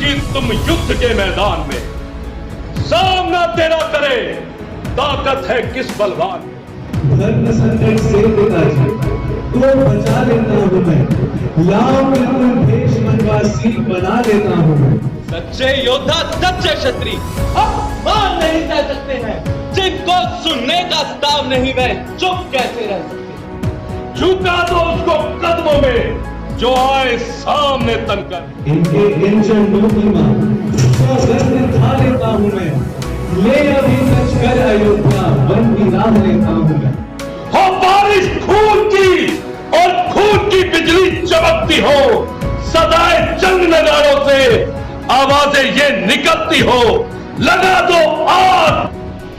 की तुम युद्ध के मैदान में, सामना तेरा करे ताकत है किस बलवान। धर्म संकट से पिताजी तो बचा लेता हूँ मैं, लाओ बिल्कुल भेष वनवासी बना लेता हूँ मैं। सच्चे योद्धा सच्चे क्षत्रिय मान नहीं सह सकते हैं, जिनको सुनने का ताव नहीं वह चुप कैसे रह सकते। झुका दो उसको कदमों में जो आए सामने तनकर। इनके इन चरणों की मां था लेता हूँ मैं, ले अभी सच कर अयोध्या वन की राह लेता हूँ मैं। हो बारिश खून की और खून की बिजली चमकती हो, सदाए जंग नगाड़ों से आवाजें ये निकलती हो, लगा दो आग।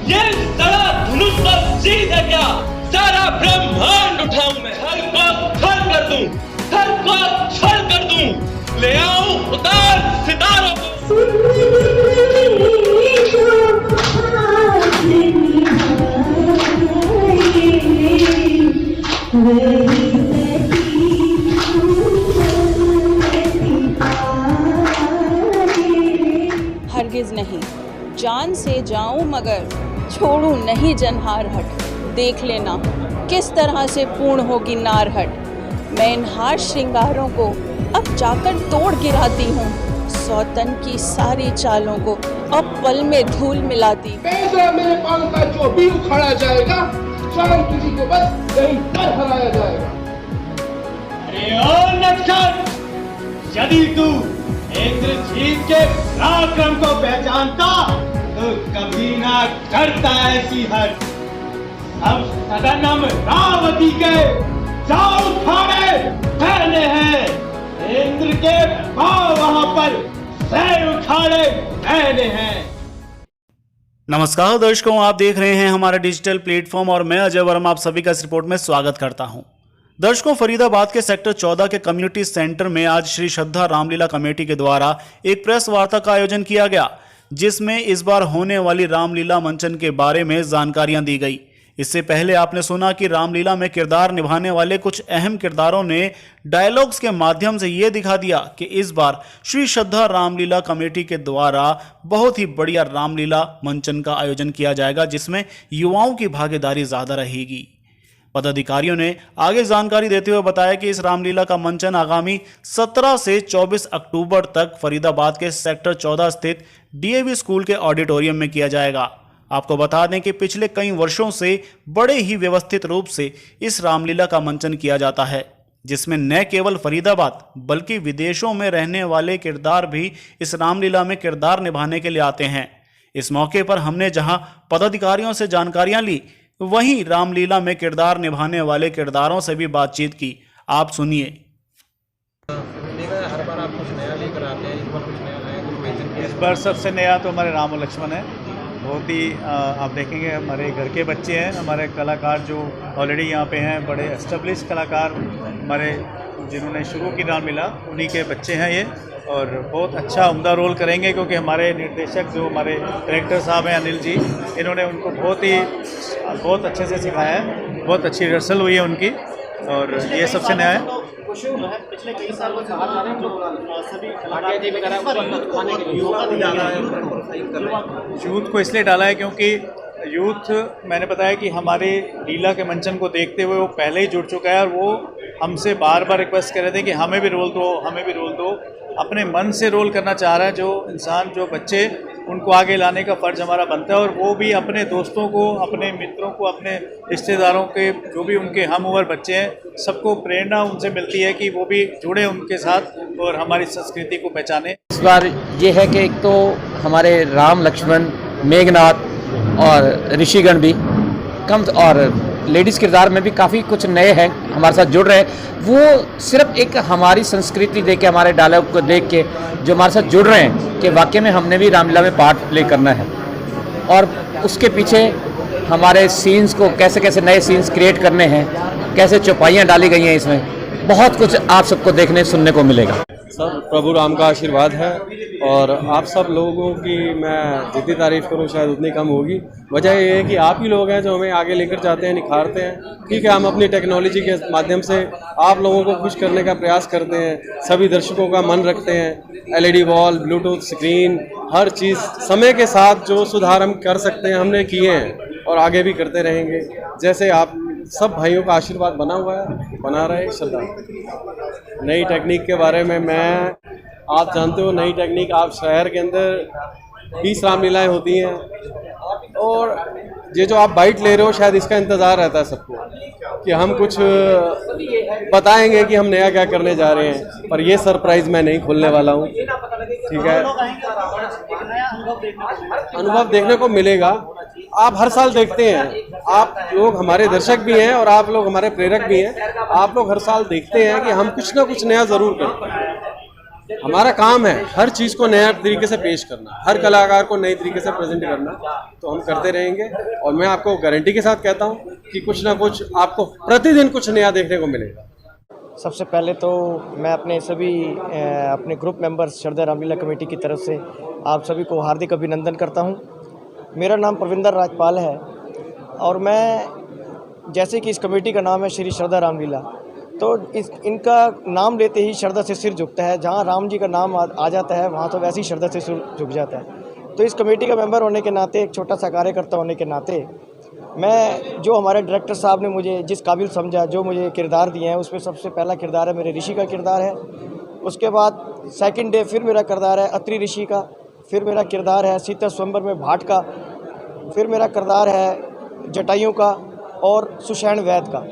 ये सड़ा धनुष पर जीत है क्या, सारा ब्रह्मांड उठाऊं मैं, हर को छल कर दूं, हर को छल कर दूं, ले आऊं उतार सितारों को। हरगिज नहीं, जान से जाऊं मगर छोड़ूं नहीं जनहार हट। देख लेना किस तरह से पूर्ण होगी नारहट। मैं इन हार श्रृंगारों को अब जाकर तोड़ गिराती हूँ, सौतन की सारी चालों को अब पल में धूल मिलाती। पैसा मेरे पांव का जो भी उखाड़ा जाएगा, शाम किसी को बस यहीं पर हराया जाएगा। अरे ओ नक्सल, यदि तू इंद्रजीत के पराक्रम को पहचानता तो कभी ना करता ऐसी हट। अब सदनम रावती के जाओ खाने पहने हैं, इंद्र के पांव वहां पर सैर उखाड़े पहने हैं। नमस्कार दर्शकों, आप देख रहे हैं हमारा डिजिटल प्लेटफॉर्म और मैं अजय वर्मा आप सभी का इस रिपोर्ट में स्वागत करता हूं। दर्शकों, फरीदाबाद के सेक्टर 14 के कम्युनिटी सेंटर में आज श्री श्रद्धा रामलीला कमेटी के द्वारा एक प्रेस वार्ता का आयोजन किया गया, जिसमें इस बार होने वाली रामलीला मंचन के बारे में जानकारियां दी गई। इससे पहले आपने सुना कि रामलीला में किरदार निभाने वाले कुछ अहम किरदारों ने डायलॉग्स के माध्यम से यह दिखा दिया कि इस बार श्री श्रद्धा रामलीला कमेटी के द्वारा बहुत ही बढ़िया रामलीला मंचन का आयोजन किया जाएगा, जिसमें युवाओं की भागीदारी ज़्यादा रहेगी। पदाधिकारियों ने आगे जानकारी देते हुए बताया कि इस रामलीला का मंचन आगामी 17 से 24 अक्टूबर तक फरीदाबाद के सेक्टर 14 स्थित डीएवी स्कूल के ऑडिटोरियम में किया जाएगा। आपको बता दें कि पिछले कई वर्षों से बड़े ही व्यवस्थित रूप से इस रामलीला का मंचन किया जाता है, जिसमें न केवल फरीदाबाद बल्कि विदेशों में रहने वाले किरदार भी इस रामलीला में किरदार निभाने के लिए आते हैं। इस मौके पर हमने जहां पदाधिकारियों से जानकारियां ली, वहीं रामलीला में किरदार निभाने वाले किरदारों से भी बातचीत की। आप सुनिए। हर बार आप कुछ नया लेकर आते हैं, इस बार कुछ नया लाए। इस बार सबसे नया तो हमारे राम और लक्ष्मण है। बहुत ही आप देखेंगे हमारे घर के बच्चे हैं, हमारे कलाकार जो ऑलरेडी यहाँ पे हैं, बड़े एस्टेब्लिश कलाकार हमारे जिन्होंने शुरू की रामलीला, उन्हीं के बच्चे हैं ये, और बहुत अच्छा उम्दा रोल करेंगे क्योंकि हमारे निर्देशक जो हमारे डायरेक्टर साहब हैं अनिल जी, इन्होंने उनको बहुत अच्छे से सिखाया है, बहुत अच्छी रिहर्सल हुई है उनकी, और ये सबसे नया है। पिछले कई सालों से सभी यूथ को इसलिए डाला है क्योंकि यूथ, मैंने बताया कि हमारे लीला के मंचन को देखते हुए वो पहले ही जुड़ चुका है, और वो हमसे बार बार रिक्वेस्ट कर रहे थे कि हमें भी रोल दो, हमें भी रोल दो। अपने मन से रोल करना चाह रहा है जो इंसान, जो बच्चे, उनको आगे लाने का फ़र्ज़ हमारा बनता है, और वो भी अपने दोस्तों को, अपने मित्रों को, अपने रिश्तेदारों के जो भी उनके हम उम्र बच्चे हैं, सबको प्रेरणा उनसे मिलती है कि वो भी जुड़े उनके साथ और हमारी संस्कृति को पहचाने। इस बार ये है कि एक तो हमारे राम, लक्ष्मण, मेघनाथ और ऋषिगण भी कम, और लेडीज़ किरदार में भी काफ़ी कुछ नए हैं हमारे साथ जुड़ रहे हैं। वो सिर्फ एक हमारी संस्कृति देख के, हमारे डायलॉग को देख के जो हमारे साथ जुड़ रहे हैं कि वाकई में हमने भी रामलीला में पार्ट प्ले करना है, और उसके पीछे हमारे सीन्स को कैसे कैसे नए सीन्स क्रिएट करने हैं, कैसे चौपाइयाँ डाली गई हैं, इसमें बहुत कुछ आप सबको देखने सुनने को मिलेगा। सब प्रभु राम का आशीर्वाद है और आप सब लोगों की मैं जितनी तारीफ़ करूं शायद उतनी कम होगी। वजह ये है कि आप ही लोग हैं जो हमें आगे लेकर जाते हैं, निखारते हैं। ठीक है, हम अपनी टेक्नोलॉजी के माध्यम से आप लोगों को खुश करने का प्रयास करते हैं, सभी दर्शकों का मन रखते हैं। LED वॉल, ब्लूटूथ स्क्रीन, हर चीज़ समय के साथ जो सुधार हम कर सकते हैं हमने किए हैं और आगे भी करते रहेंगे। जैसे आप सब भाइयों का आशीर्वाद बना हुआ है, बना रहे। श्रद्धा। नई टेक्निक के बारे में आप जानते हो, नई टेक्निक आप शहर के अंदर 20 रामलीलाएँ होती हैं और ये जो आप बाइट ले रहे हो शायद इसका इंतज़ार रहता है सबको कि हम कुछ बताएंगे कि हम नया क्या करने जा रहे हैं, पर ये सरप्राइज़ मैं नहीं खोलने वाला हूँ। ठीक है, अनुभव देखने को मिलेगा। आप हर साल देखते हैं, आप लोग हमारे दर्शक भी हैं और आप लोग हमारे प्रेरक भी हैं। आप लोग हर साल देखते हैं कि हम कुछ ना कुछ नया ज़रूर करते हैं। हमारा काम है हर चीज़ को नया तरीके से पेश करना, हर कलाकार को नई तरीके से प्रेजेंट करना, तो हम करते रहेंगे। और मैं आपको गारंटी के साथ कहता हूँ कि कुछ ना कुछ आपको प्रतिदिन कुछ नया देखने को मिलेगा। सबसे पहले तो मैं अपने सभी अपने ग्रुप मेंबर्स श्रद्धा रामलीला कमेटी की तरफ से आप सभी को हार्दिक अभिनंदन करता हूं। मेरा नाम प्रविंदर राजपाल है और मैं जैसे कि इस कमेटी का नाम है श्री श्रद्धा रामलीला, तो इनका नाम लेते ही श्रद्धा से सिर झुकता है। जहां राम जी का नाम आ जाता है वहां तो वैसे ही श्रद्धा से सिर झुक जाता है। तो इस कमेटी का मेंबर होने के नाते, एक छोटा सा कार्यकर्ता होने के नाते, मैं जो हमारे डायरेक्टर साहब ने मुझे जिस काबिल समझा, जो मुझे किरदार दिए हैं, उसमें सबसे पहला किरदार है मेरे ऋषि का किरदार है। उसके बाद सेकंड डे फिर मेरा किरदार है अत्रि ऋषि का, फिर मेरा किरदार है सीता स्वयंवर में भाट का, फिर मेरा किरदार है जटायु का और सुषैण वैद का।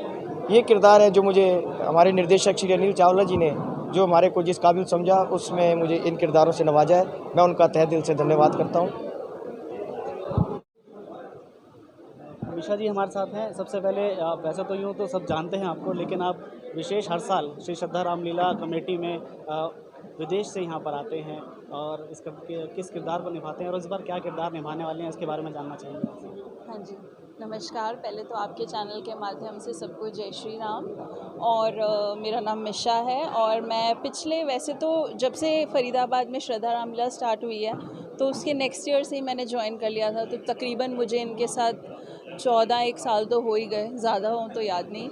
ये किरदार है जो मुझे हमारे निर्देशक श्री अनिल चावला जी ने जो हमारे को जिस काबिल समझा, उसमें मुझे इन किरदारों से नवाजा है। मैं उनका तहे दिल से धन्यवाद करता हूँ। अमीषा जी हमारे साथ हैं। सबसे पहले वैसे तो यूँ तो सब जानते हैं आपको, लेकिन आप विशेष हर साल श्री श्रद्धा रामलीला कमेटी में विदेश से यहाँ पर आते हैं और किस किरदार को निभाते हैं और इस बार क्या किरदार निभाने वाले हैं, इसके बारे में जानना चाहेंगे आपसे। हाँ जी, नमस्कार। पहले तो आपके चैनल के माध्यम से सबको जय श्री राम। और मेरा नाम मिशा है और मैं पिछले, वैसे तो जब से फरीदाबाद में श्रद्धा रामलीला स्टार्ट हुई है तो उसके नेक्स्ट ईयर से ही मैंने ज्वाइन कर लिया था। तो तकरीबन मुझे इनके साथ 14 साल तो हो ही गए, ज़्यादा हो तो याद नहीं,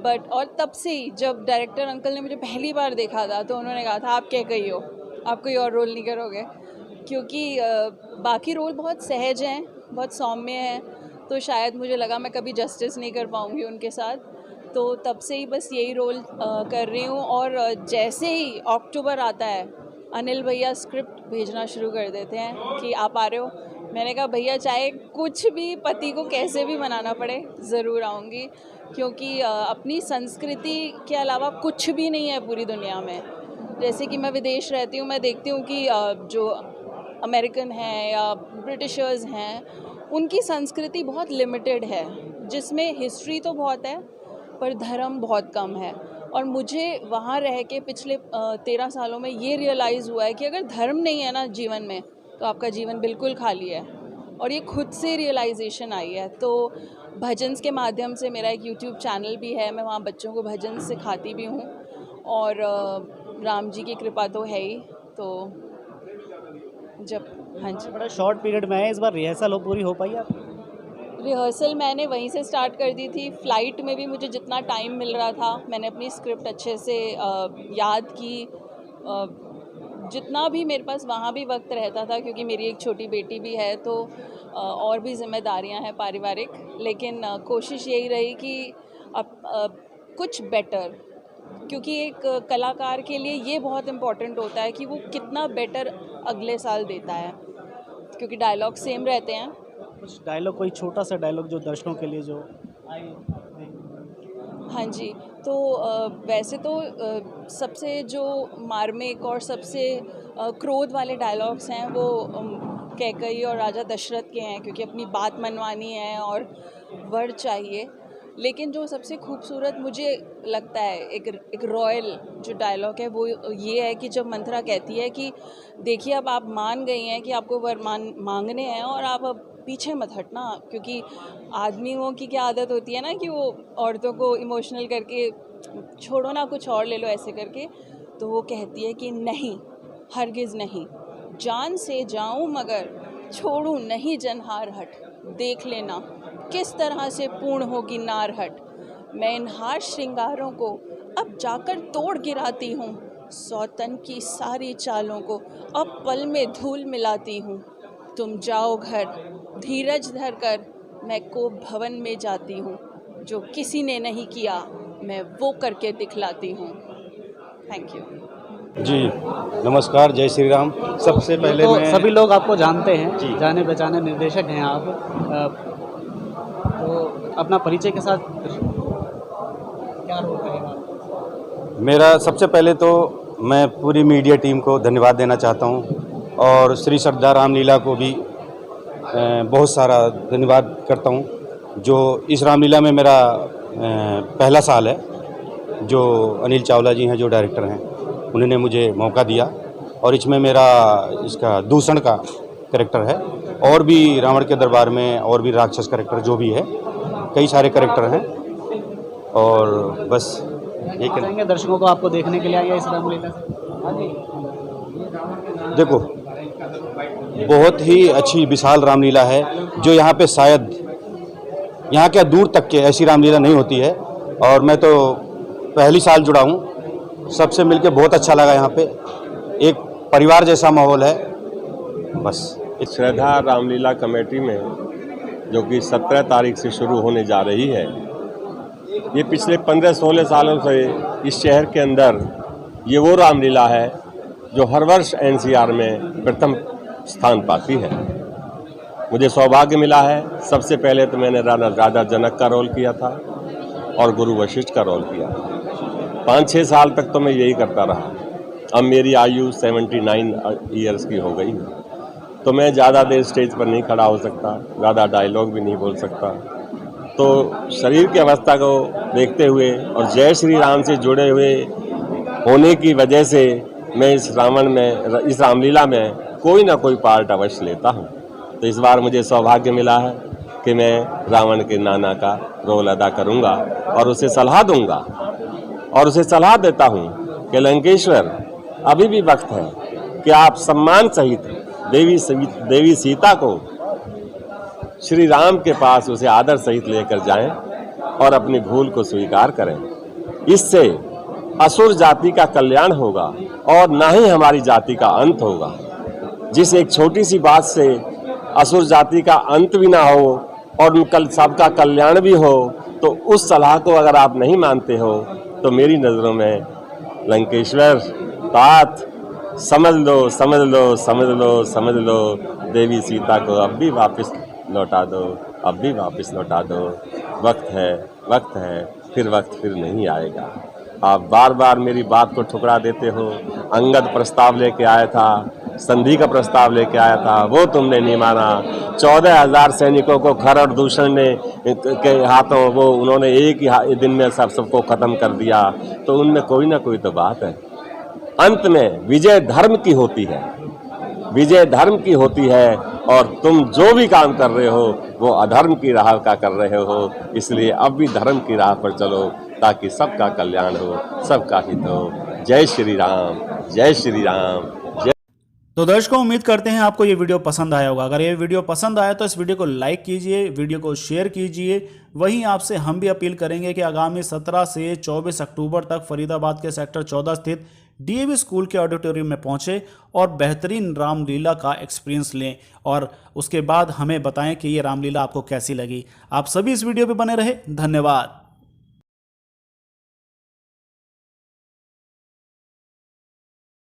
बट और तब से ही जब डायरेक्टर अंकल ने मुझे पहली बार देखा था तो उन्होंने कहा था आप क्या कही हो, आप कोई और रोल नहीं करोगे, क्योंकि बाकी रोल बहुत सहज हैं, बहुत सौम्य हैं, तो शायद मुझे लगा मैं कभी जस्टिस नहीं कर पाऊँगी उनके साथ। तो तब से ही बस यही रोल कर रही हूँ। और जैसे ही अक्टूबर आता है अनिल भैया स्क्रिप्ट भेजना शुरू कर देते हैं कि आप आ रहे हो। मैंने कहा भैया चाहे कुछ भी, पति को कैसे भी मनाना पड़े ज़रूर आऊँगी, क्योंकि अपनी संस्कृति के अलावा कुछ भी नहीं है पूरी दुनिया में। जैसे कि मैं विदेश रहती हूँ, मैं देखती हूँ कि जो अमेरिकन हैं या ब्रिटिशर्स हैं, उनकी संस्कृति बहुत लिमिटेड है, जिसमें हिस्ट्री तो बहुत है पर धर्म बहुत कम है। और मुझे वहाँ रह के पिछले 13 सालों में ये रियलाइज़ हुआ है कि अगर धर्म नहीं है ना जीवन में, तो आपका जीवन बिल्कुल खाली है। और ये खुद से रियलाइजेशन आई है। तो भजन के माध्यम से मेरा एक यूट्यूब चैनल भी है, मैं वहाँ बच्चों को भजन सिखाती भी हूँ और राम जी की कृपा तो है ही। तो जब हाँ जी, बड़ा शॉर्ट पीरियड में है, इस बार रिहर्सल पूरी हो पाई आप? रिहर्सल मैंने वहीं से स्टार्ट कर दी थी। फ़्लाइट में भी मुझे जितना टाइम मिल रहा था मैंने अपनी स्क्रिप्ट अच्छे से याद की, जितना भी मेरे पास वहाँ भी वक्त रहता था, क्योंकि मेरी एक छोटी बेटी भी है तो और भी जिम्मेदारियाँ हैं पारिवारिक। लेकिन कोशिश यही रही कि अब कुछ बेटर, क्योंकि एक कलाकार के लिए ये बहुत इम्पोर्टेंट होता है कि वो कितना बेटर अगले साल देता है, क्योंकि डायलॉग सेम रहते हैं। कुछ डायलॉग, कोई छोटा सा डायलॉग जो दर्शकों के लिए जो आए। हाँ जी, तो वैसे तो सबसे जो मार्मिक और सबसे क्रोध वाले डायलॉग्स हैं वो कैकेयी और राजा दशरथ के हैं, क्योंकि अपनी बात मनवानी है और वर चाहिए। लेकिन जो सबसे खूबसूरत मुझे लगता है एक रॉयल जो डायलॉग है वो ये है कि जब मंथरा कहती है कि देखिए अब आप मान गई हैं कि आपको वर मांगने हैं और आप अब पीछे मत हटना, क्योंकि आदमियों की क्या आदत होती है ना कि वो औरतों को इमोशनल करके छोड़ो ना, कुछ और ले लो ऐसे करके। तो वो कहती है कि नहीं, हरगिज़ नहीं, जान से जाऊं मगर छोड़ूं नहीं जनहार हट, देख लेना किस तरह से पूर्ण होगी नारहट। मैं इन हार श्रृंगारों को अब जाकर तोड़ गिराती हूँ, सौतन की सारी चालों को अब पल में धूल मिलाती हूँ। तुम जाओ घर धीरज धर कर, मैं कोप भवन में जाती हूँ, जो किसी ने नहीं किया मैं वो करके दिखलाती हूँ। थैंक यू जी। नमस्कार, जय श्री राम। सबसे पहले तो मैं सभी लोग आपको जानते हैं, जी। जाने पहचाने निर्देशक हैं आप, तो अपना परिचय के साथ क्या रोल रहेगा? मेरा सबसे पहले तो मैं पूरी मीडिया टीम को धन्यवाद देना चाहता हूं और श्री श्रद्धा रामलीला को भी बहुत सारा धन्यवाद करता हूं। जो इस रामलीला में मेरा पहला साल है, जो अनिल चावला जी हैं जो डायरेक्टर हैं, उन्होंने मुझे मौका दिया और इसमें मेरा इसका दूषण का कैरेक्टर है और भी रावण के दरबार में और भी राक्षस कैरेक्टर जो भी है, कई सारे कैरेक्टर हैं और बस यही कहेंगे दर्शकों को आपको देखने के लिए आया इस रामलीला से। देखो, बहुत ही अच्छी विशाल रामलीला है जो यहाँ पे शायद यहाँ क्या दूर तक के ऐसी रामलीला नहीं होती है और मैं तो पहली साल जुड़ा हूँ। सबसे मिलके बहुत अच्छा लगा। यहाँ पे एक परिवार जैसा माहौल है। बस श्रद्धा रामलीला कमेटी में जो कि 17 तारीख से शुरू होने जा रही है, ये पिछले 15-16 सालों से इस शहर के अंदर ये वो रामलीला है जो हर वर्ष एनसीआर में प्रथम स्थान पाती है। मुझे सौभाग्य मिला है, सबसे पहले तो मैंने राजा जनक का रोल किया था और गुरु वशिष्ठ का रोल किया था। 5-6 साल तक तो मैं यही करता रहा। अब मेरी आयु 79 ईयर्स की हो गई है, तो मैं ज़्यादा देर स्टेज पर नहीं खड़ा हो सकता, ज़्यादा डायलॉग भी नहीं बोल सकता। तो शरीर की अवस्था को देखते हुए और जय श्री राम से जुड़े हुए होने की वजह से मैं इस रामलीला में कोई ना कोई पार्ट अवश्य लेता हूँ। तो इस बार मुझे सौभाग्य मिला है कि मैं रावण के नाना का रोल अदा करूँगा और उसे सलाह दूँगा और उसे सलाह देता हूँ कि लंकेश्वर, अभी भी वक्त है कि आप सम्मान सहित देवी सीता को श्री राम के पास उसे आदर सहित लेकर जाएं और अपनी भूल को स्वीकार करें। इससे असुर जाति का कल्याण होगा और ना ही हमारी जाति का अंत होगा। जिस एक छोटी सी बात से असुर जाति का अंत भी ना हो और उनका सबका कल्याण भी हो, तो उस सलाह को अगर आप नहीं मानते हो तो मेरी नज़रों में लंकेश्वर तात समझ लो, समझ लो, समझ लो, समझ लो, देवी सीता को अब भी वापस लौटा दो, अब भी वापस लौटा दो। वक्त है, फिर वक्त फिर नहीं आएगा। आप बार बार मेरी बात को ठुकरा देते हो। अंगद प्रस्ताव लेके आया था, संधि का प्रस्ताव लेके आया था, वो तुमने नहीं माना। 14,000 सैनिकों को खर और दूषण ने के हाथों वो उन्होंने एक ही दिन में सबको खत्म कर दिया। तो उनमें कोई ना कोई तो बात है। अंत में विजय धर्म की होती है, विजय धर्म की होती है और तुम जो भी काम कर रहे हो वो अधर्म की राह का कर रहे हो। इसलिए अब भी धर्म की राह पर चलो ताकि सबका कल्याण हो, सबका हित हो। जय श्री राम, जय श्री राम। तो दर्शकों, उम्मीद करते हैं आपको ये वीडियो पसंद आया होगा। अगर ये वीडियो पसंद आया तो इस वीडियो को लाइक कीजिए, वीडियो को शेयर कीजिए। वहीं आपसे हम भी अपील करेंगे कि आगामी 17 से 24 अक्टूबर तक फरीदाबाद के सेक्टर 14 स्थित डीएवी स्कूल के ऑडिटोरियम में पहुंचे और बेहतरीन रामलीला का एक्सपीरियंस लें और उसके बाद हमें बताएं कि ये रामलीला आपको कैसी लगी। आप सभी इस वीडियो पे बने रहे। धन्यवाद।